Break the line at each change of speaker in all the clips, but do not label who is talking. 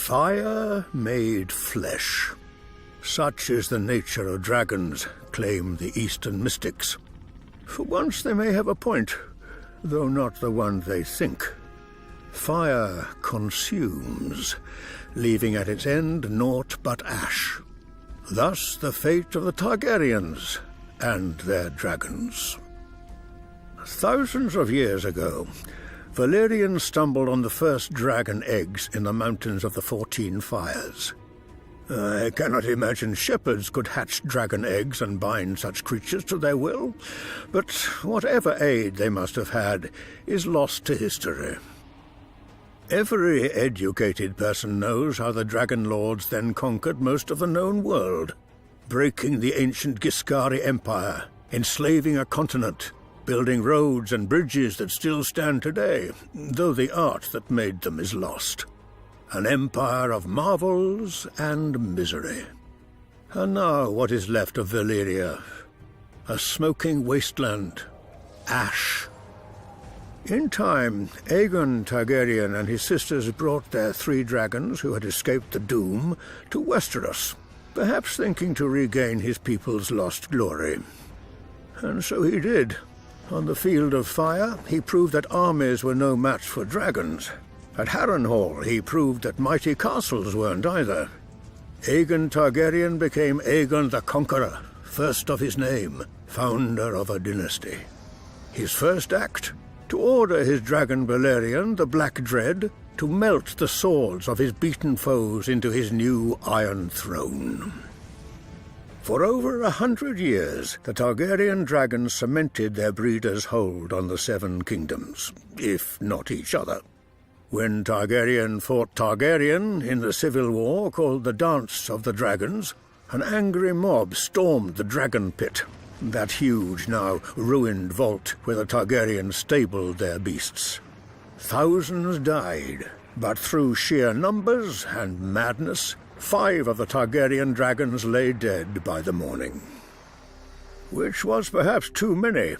Fire made flesh. Such is the nature of dragons, claim the Eastern mystics. For once they may have a point, though not the one they think. Fire consumes, leaving at its end naught but ash. Thus the fate of the Targaryens and their dragons. Thousands of years ago, Valyrian stumbled on the first dragon eggs in the mountains of the 14 Fires. I cannot imagine shepherds could hatch dragon eggs and bind such creatures to their will, but whatever aid they must have had is lost to history. Every educated person knows how the Dragon Lords then conquered most of the known world, breaking the ancient Giscari Empire, enslaving a continent, building roads and bridges that still stand today, though the art that made them is lost. An empire of marvels and misery. And now what is left of Valyria? A smoking wasteland. Ash. In time, Aegon Targaryen and his sisters brought their 3 dragons who had escaped the doom to Westeros, perhaps thinking to regain his people's lost glory. And so he did. On the field of fire, he proved that armies were no match for dragons. At Harrenhal, he proved that mighty castles weren't either. Aegon Targaryen became Aegon the Conqueror, first of his name, founder of a dynasty. His first act? To order his dragon Balerion, the Black Dread, to melt the swords of his beaten foes into his new Iron Throne. For over 100 years, the Targaryen dragons cemented their breeders' hold on the 7 kingdoms, if not each other. When Targaryen fought Targaryen in the civil war called the Dance of the Dragons, an angry mob stormed the Dragon Pit, that huge, now ruined vault where the Targaryens stabled their beasts. Thousands died, but through sheer numbers and madness, 5 of the Targaryen dragons lay dead by the morning. Which was perhaps too many.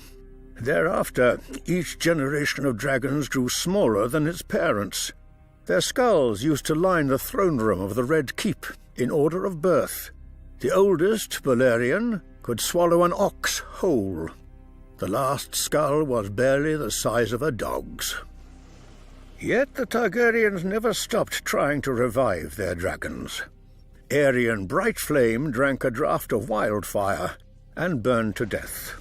Thereafter, each generation of dragons grew smaller than its parents. Their skulls used to line the throne room of the Red Keep in order of birth. The oldest, Balerion, could swallow an ox whole. The last skull was barely the size of a dog's. Yet the Targaryens never stopped trying to revive their dragons. Aerion Brightflame drank a draught of wildfire and burned to death.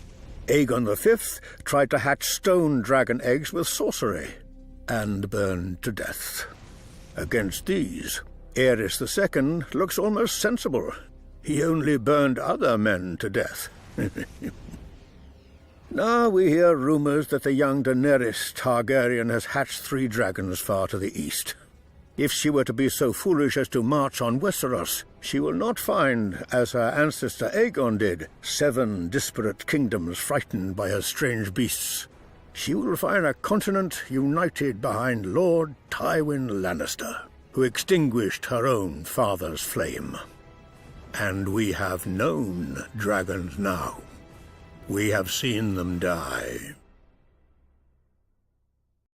Aegon V tried to hatch stone dragon eggs with sorcery and burned to death. Against these, Aerys II looks almost sensible. He only burned other men to death. Now we hear rumors that the young Daenerys Targaryen has hatched 3 dragons far to the east. If she were to be so foolish as to march on Westeros, she will not find, as her ancestor Aegon did, 7 disparate kingdoms frightened by her strange beasts. She will find a continent united behind Lord Tywin Lannister, who extinguished her own father's flame. And we have known dragons now. We have seen them die.